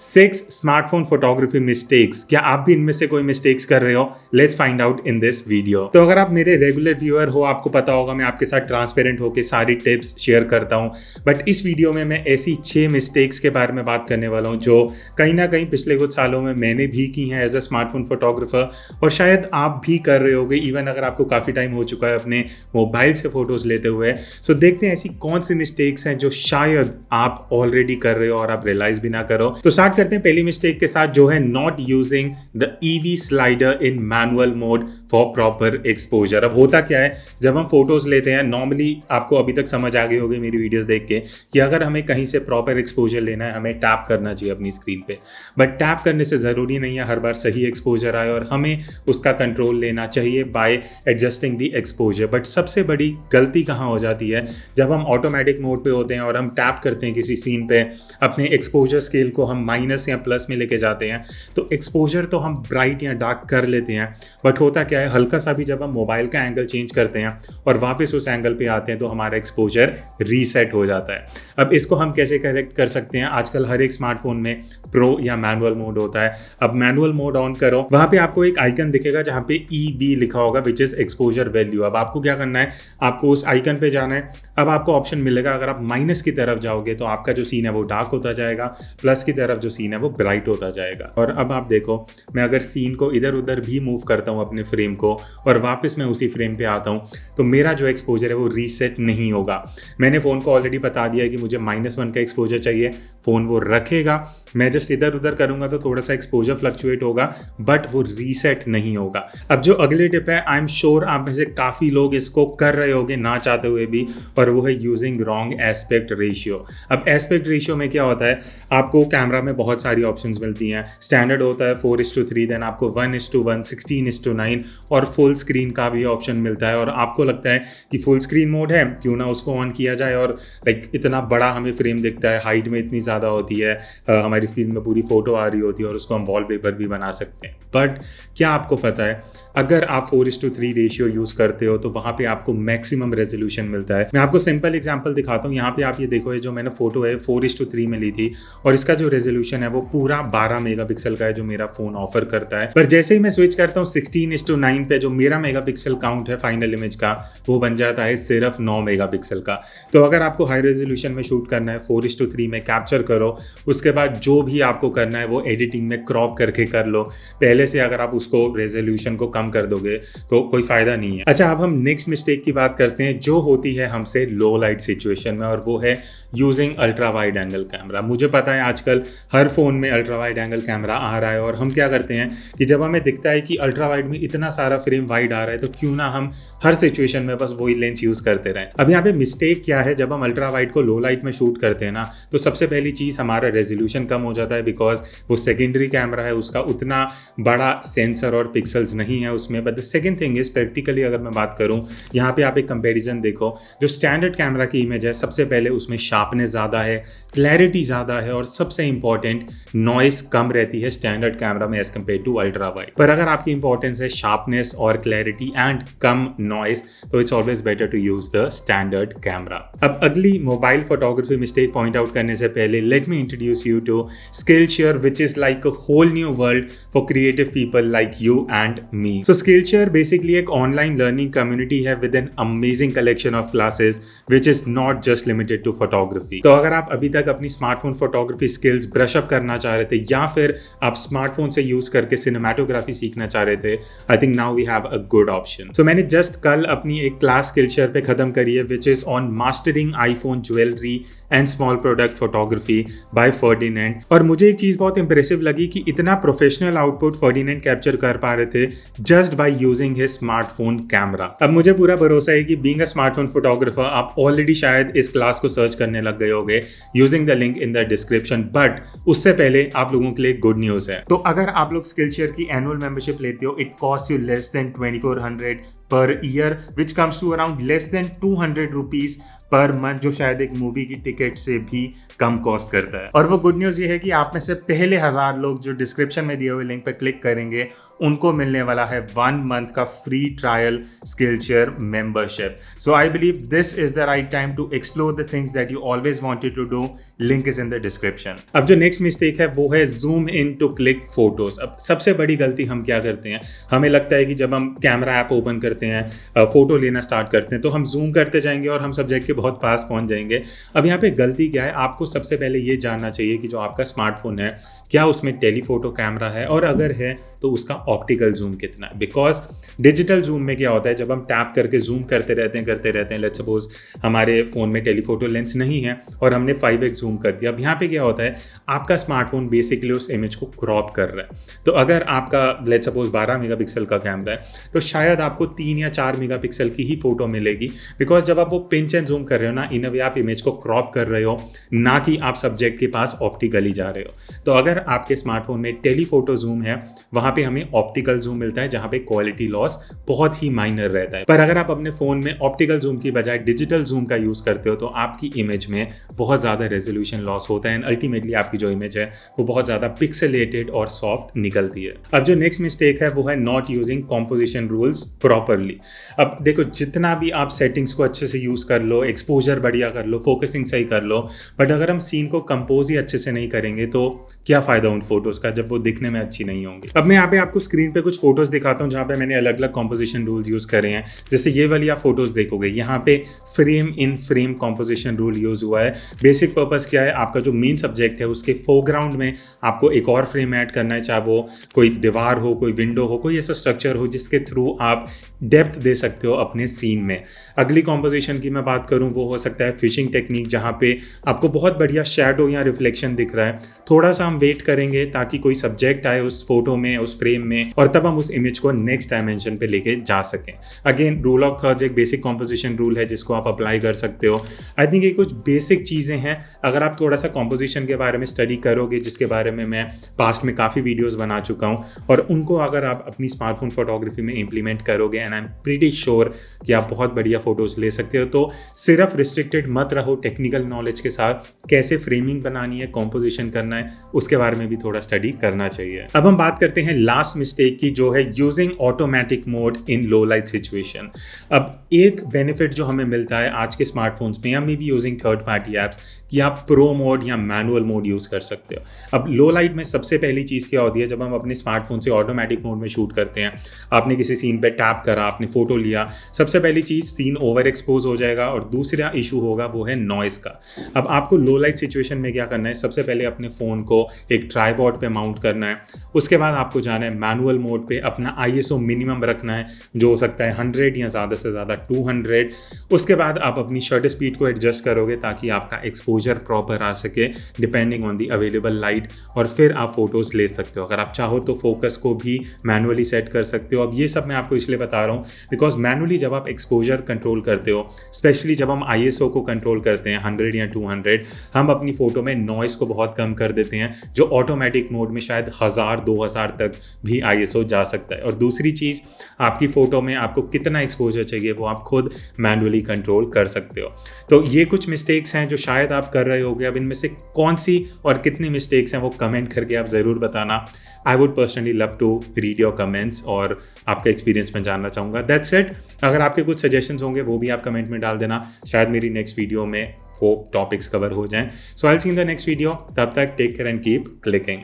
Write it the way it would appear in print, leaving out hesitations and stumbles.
6 smartphone photography mistakes. क्या आप भी इनमें से कोई मिस्टेक्स कर रहे हो? Let's find out in this video. तो अगर आप मेरे रेगुलर व्यूअर हो, आपको पता होगा मैं आपके साथ ट्रांसपेरेंट होकर सारी टिप्स शेयर करता हूं। बट इस वीडियो में मैं ऐसी 6 मिस्टेक्स के बारे में बात करने वाला हूं जो कहीं ना कहीं पिछले कुछ सालों में मैंने भी की हैं एज अ स्मार्टफोन फोटोग्राफर, और शायद आप भी कर रहे होगे इवन अगर आपको काफ़ी टाइम हो चुका है अपने मोबाइल से फोटोज लेते हुए। सो देखते हैं ऐसी कौन सी मिस्टेक्स हैं जो शायद आप ऑलरेडी कर रहे हो और आप रियलाइज भी ना करो। तो स्टार्ट करते हैं पहली मिस्टेक के साथ, जो है not using the EV slider in manual mode for proper exposure. अब होता क्या है, जब हम फोटोज लेते हैं नॉर्मली, आपको अभी तक समझ आ गई होगी मेरी वीडियोस देख के कि अगर हमें कहीं से प्रॉपर एक्सपोजर लेना है हमें टैप करना चाहिए अपनी स्क्रीन पे। बट टैप करने से ज़रूरी नहीं है हर बार सही एक्सपोजर आए, और हमें उसका कंट्रोल लेना चाहिए bye adjusting the exposure. But सबसे बड़ी गलती कहाँ हो जाती है, जब हम ऑटोमेटिक मोड पे होते हैं और हम टैप करते हैं किसी सीन पे, अपने एक्सपोजर स्केल को हम माइनस या प्लस में लेके जाते हैं, तो एक्सपोजर तो हम ब्राइट या डार्क कर लेते हैं। बट होता क्या है, हल्का सा भी जब हम मोबाइल का एंगल चेंज करते हैं और वापस उस एंगल पे आते हैं तो हमारा एक्सपोजर रीसेट हो जाता है। अब इसको हम कैसे करेक्ट कर सकते हैं? आजकल हर एक स्मार्टफोन में प्रो या मैनुअल मोड होता है। अब मैनुअल मोड ऑन करो, वहां पे आपको एक आइकन दिखेगा जहां पे EB लिखा होगा, विच इज एक्सपोजर वैल्यू। अब आपको क्या करना है, आपको उस आइकन पे जाना है। अब आपको ऑप्शन मिलेगा, अगर आप माइनस की तरफ जाओगे तो आपका जो सीन है वो डार्क होता जाएगा, प्लस की तरफ जो सीन है वो ब्राइट होता जाएगा। और अब आप देखो, मैं अगर सीन को इधर उधर भी मूव करता हूँ अपने फ्रेम को और वापस मैं उसी फ्रेम पे आता हूँ, तो मेरा जो एक्सपोजर है वो रीसेट नहीं होगा। मैंने फ़ोन को ऑलरेडी बता दिया है कि मुझे -1 का एक्सपोजर चाहिए, फ़ोन वो रखेगा। मैं जस्ट इधर उधर करूंगा तो थोड़ा सा एक्सपोजर फ्लक्चुएट होगा, बट वो रीसेट नहीं होगा। अब जो अगली टिप है, आई एम श्योर आप में से काफ़ी लोग इसको कर रहे होंगे ना चाहते हुए भी, और वो है यूजिंग रॉन्ग एस्पेक्ट रेशियो। अब एस्पेक्ट रेशियो में क्या होता है, आपको कैमरा में बहुत सारी ऑप्शंस मिलती हैं। स्टैंडर्ड होता है 4:3, देन आपको 1:1, 16:9 और फुल स्क्रीन का भी ऑप्शन मिलता है। और आपको लगता है कि फुल स्क्रीन मोड है, क्यों ना उसको ऑन किया जाए, और लाइक इतना बड़ा हमें फ्रेम दिखता है, हाइट में इतनी ज़्यादा होती है, हमारी स्क्रीन में पूरी फोटो आ रही होती है और उसको हम वॉलपेपर भी बना सकते हैं। बट क्या आपको पता है, अगर आप 4:3 रेशियो यूज़ करते हो तो वहाँ पे आपको मैक्सिमम रेजोल्यूशन मिलता है। मैं आपको सिंपल एग्जांपल दिखाता हूँ। यहाँ पे आप ये देखो, ये जो मैंने फोटो है 4:3 में ली थी, और इसका जो रेजोल्यूशन है वो पूरा 12 मेगापिक्सल का है जो मेरा फ़ोन ऑफर करता है। पर जैसे ही मैं स्विच करता हूँ 16:9 पे, जो मेरा मेगापिक्सल काउंट है फाइनल इमेज का, वो बन जाता है सिर्फ 9 मेगापिक्सल का। तो अगर आपको हाई रेजोल्यूशन में शूट करना है, 4:3 में कैप्चर करो, उसके बाद जो भी आपको करना है वो एडिटिंग में क्रॉप करके कर लो। पहले से अगर आप उसको रेजोल्यूशन को कम कर दोगे तो कोई फायदा नहीं है। अच्छा, अब हम नेक्स्ट मिस्टेक की बात करते हैं जो होती है हमसे लो लाइट सिचुएशन में, और वो है using ultra wide angle camera. मुझे पता है आजकल हर फोन में अल्ट्रा वाइड एंगल कैमरा आ रहा है, और हम क्या करते हैं कि जब हमें दिखता है कि अल्ट्रा वाइड में इतना सारा फ्रेम वाइड आ रहा है, तो क्यों ना हम हर सिचुएशन में बस वही लेंस यूज करते रहें। अब यहाँ पे मिस्टेक क्या है, जब हम अल्ट्रा वाइड को लो लाइट में शूट करते हैं ना, तो सबसे पहली चीज हमारा रेजोल्यूशन कम हो जाता है, बिकॉज वो सेकेंडरी कैमरा है, उसका उतना बड़ा सेंसर और पिक्सल्स नहीं है उसमें। But the second thing is, practically अगर मैं बात करूं, यहाँ पे आप एक कंपैरिजन देखो, जो स्टैंडर्ड कैमरा की इमेज है, सबसे पहले उसमें शार्पनेस ज़्यादा है, क्लैरिटी ज़्यादा है, और सबसे इंपॉर्टेंट नॉइस कम रहती है स्टैंडर्ड कैमरा में as compare to ultra wide. पर अगर आपकी इंपॉर्टेंस है शार्पनेस और क्लैरिटी एंड कम नॉइस, तो it's always better to use the standard camera. अब अगली mobile photography mistake point out करने से पहले let me introduce you to Skillshare, which is like a whole new world for creative people like you and me. So Skillshare basically एक online learning community है with an amazing collection of classes which is not just limited to photography. तो अगर आप अभी तक अपनी smartphone photography skills brush up करना चाह रहे थे, या फिर आप स्मार्टफोन से यूज करके सिनेमेटोग्राफी सीखना चाह रहे थे, I think now we have a good option. So मैंने जस्ट कल अपनी एक क्लास स्किलशेयर पे खत्म करी है, which is on mastering iPhone jewellery and small product photography by Ferdinand. और मुझे एक चीज़ बहुत इंप्रेसिव लगी कि इतना प्रोफेशनल आउटपुट फर्डिनेंड कैप्चर कर पा रहे थे just by using his smartphone camera. अब मुझे पूरा भरोसा है कि बीइंग अ स्मार्टफोन फोटोग्राफर आप ऑलरेडी शायद इस क्लास को सर्च करने लग गए होंगे using the link in the description. But उससे पहले आप लोगों के लिए गुड न्यूज़ है। तो अगर आप लोग स्किलशेयर की एनुअल मेंबरशिप लेते हो, it cost you less than 2400 per year, which comes to around less than 200 rupees per month, जो शायद एक मूवी की टिकट से भी कम कॉस्ट करता है। और वो गुड न्यूज़ ये है कि आप में से पहले 1000 लोग जो डिस्क्रिप्शन में दिए हुए लिंक पर क्लिक करेंगे उनको मिलने वाला है 1 मंथ का free trial Skillshare membership. So I believe this is the right time to explore the things that you always wanted to do. Link is in the description. अब जो नेक्स्ट मिस्टेक है वो है zoom in to click photos. अब सबसे बड़ी गलती हम क्या करते हैं, हमें लगता है कि जब हम कैमरा ऐप ओपन करते हैं, फोटो लेना स्टार्ट करते हैं, तो हम जूम करते जाएंगे और हम सब्जेक्ट के बहुत पास पहुंच जाएंगे। अब यहाँ पे गलती क्या है, आपको सबसे पहले ये जानना चाहिए कि जो आपका स्मार्टफोन है क्या उसमें टेलीफोटो कैमरा है, और अगर है तो उसका ऑप्टिकल जूम कितना है। बिकॉज डिजिटल जूम में क्या होता है, जब हम टैप करके जूम करते रहते हैं, लेट्स सपोज हमारे फ़ोन में टेलीफोटो लेंस नहीं है और हमने 5x जूम कर दिया। अब यहाँ पे क्या होता है, आपका स्मार्टफोन बेसिकली उस इमेज को क्रॉप कर रहा है। तो अगर आपका लेट्स सपोज 12 मेगापिक्सल का कैमरा है तो शायद आपको 3 या 4 मेगापिक्सल की ही फोटो मिलेगी, बिकॉज जब आप वो पिंच एंड जूम कर रहे हो ना, इन अ वे आप इमेज को क्रॉप कर रहे हो, ना कि आप सब्जेक्ट के पास ऑप्टिकली जा रहे हो। तो अगर आपके स्मार्टफोन में टेलीफोटो जूम है, वहां पे हमें ऑप्टिकल जूम मिलता है, जहां पे क्वालिटी लॉस बहुत ही माइनर रहता है। पर अगर आप अपने फोन में ऑप्टिकल जूम की बजाय डिजिटल जूम का यूज करते हो तो आपकी इमेज में बहुत ज्यादा रेजोल्यूशन लॉस होता है एंड अल्टीमेटली आपकी जो इमेज है वो बहुत ज्यादा पिक्सेलेटेड और सॉफ्ट निकलती है। अब जो नेक्स्ट मिस्टेक है वो है not using composition rules properly. अब देखो, जितना भी आप सेटिंग्स को अच्छे से यूज कर लो, एक्सपोजर बढ़िया कर लो, फोकसिंग सही कर लो, बट अगर हम सीन को कंपोज ही अच्छे से नहीं करेंगे तो क्या फायदा उन फोटोज का जब वो दिखने में अच्छी नहीं होंगी। अब मैं यहाँ पे आपको स्क्रीन पे कुछ फोटोज दिखाता हूँ जहाँ पे मैंने अलग अलग कॉम्पोजिशन रूल्स यूज करे हैं। जैसे ये वाली आप फोटोज देखोगे, यहाँ पे frame in frame composition rule use हुआ है। बेसिक पर्पस क्या है, आपका जो मेन सब्जेक्ट है उसके फोरग्राउंड में आपको एक और फ्रेम ऐड करना है, चाहे वो कोई दीवार हो, कोई विंडो हो, कोई ऐसा स्ट्रक्चर हो जिसके थ्रू आप डेप्थ दे सकते हो अपने सीन में। अगली कॉम्पोजिशन की मैं बात करूं वो हो सकता है फिशिंग टेक्निक, जहां पे आपको बहुत बढ़िया शैडो या रिफ्लेक्शन दिख रहा है। थोड़ा सा हम वेट करेंगे ताकि कोई सब्जेक्ट आए उस फोटो में, उस फ्रेम में, और तब हम उस इमेज को नेक्स्ट डायमेंशन पे लेके जा सकें। अगेन रूल ऑफ थर्ड्स एक बेसिक कॉम्पोजिशन रूल है जिसको आप अप्लाई कर सकते हो। आई थिंक ये कुछ बेसिक चीज़ें हैं। अगर आप थोड़ा सा कॉम्पोजिशन के बारे में स्टडी करोगे, जिसके बारे में मैं पास्ट में काफ़ी वीडियोज़ बना चुका हूँ, और उनको अगर आप अपनी स्मार्टफोन फोटोग्राफी में इम्प्लीमेंट करोगे, and I am pretty sure कि आप बहुत बढ़िया फोटोज ले सकते हो। तो सिर्फ रिस्ट्रिक्टेड मत रहो, टेक्निकल नॉलेज के साथ कैसे फ्रेमिंग बनानी है, कॉम्पोजिशन करना है, उसके बारे में भी थोड़ा स्टडी करना चाहिए। अब हम बात करते हैं लास्ट मिस्टेक की, जो है using automatic mode in low light situation. अब एक बेनिफिट जो हमें मिलता है आज के स्मार्टफोन्स में, या may be using third party apps, कि आप प्रो मोड या मैनुअल मोड यूज़ कर सकते हो। अब लो लाइट में सबसे पहली चीज़ क्या होती है, जब हम अपने स्मार्टफोन से ऑटोमेटिक मोड में शूट करते हैं, आपने किसी सीन पे टैप करा, आपने फोटो लिया, सबसे पहली चीज़ सीन ओवर एक्सपोज हो जाएगा, और दूसरा इशू होगा वो है नॉइज़ का। अब आपको लो लाइट सिचुएशन में क्या करना है, सबसे पहले अपने फ़ोन को एक ट्राइपॉड पे माउंट करना है। उसके बाद आपको जाना है मैनुअल मोड पे, अपना ISO मिनिमम रखना है, जो हो सकता है 100 या ज़्यादा से ज़्यादा 200। उसके बाद आप अपनी शटर स्पीड को एडजस्ट करोगे ताकि आपका एक्सपोजर प्रॉपर आ सके depending on the available light, और फिर आप फोटोज ले सकते हो। अगर आप चाहो तो फोकस को भी मैनुअली सेट कर सकते हो। अब ये सब मैं आपको इसलिए बता रहा हूँ बिकॉज मैनुअली जब आप एक्सपोजर कंट्रोल करते हो, स्पेशली जब हम ISO को कंट्रोल करते हैं 100 या 200, हम अपनी फोटो में नॉइस को बहुत कम कर देते हैं, जो ऑटोमेटिक मोड में शायद 1000-2000 तक भी ISO जा सकता है। और दूसरी चीज़, आपकी फोटो में आपको कितना एक्सपोजर चाहिए वो आप खुद मैनुअली कंट्रोल कर सकते हो। तो ये कुछ मिस्टेक्स हैं जो शायद आप कर रहे होगे। अब इनमें से कौन सी और कितनी मिस्टेक्स हैं वो कमेंट करके आप ज़रूर बताना। I would personally love to read your comments और आपका एक्सपीरियंस मैं जानना चाहूँगा। That's it. अगर आपके कुछ सजेशंस होंगे वो भी आप कमेंट में डाल देना, शायद मेरी नेक्स्ट वीडियो में वो टॉपिक्स कवर हो जाएं। So I will see in the next video. तब तक take care and keep clicking.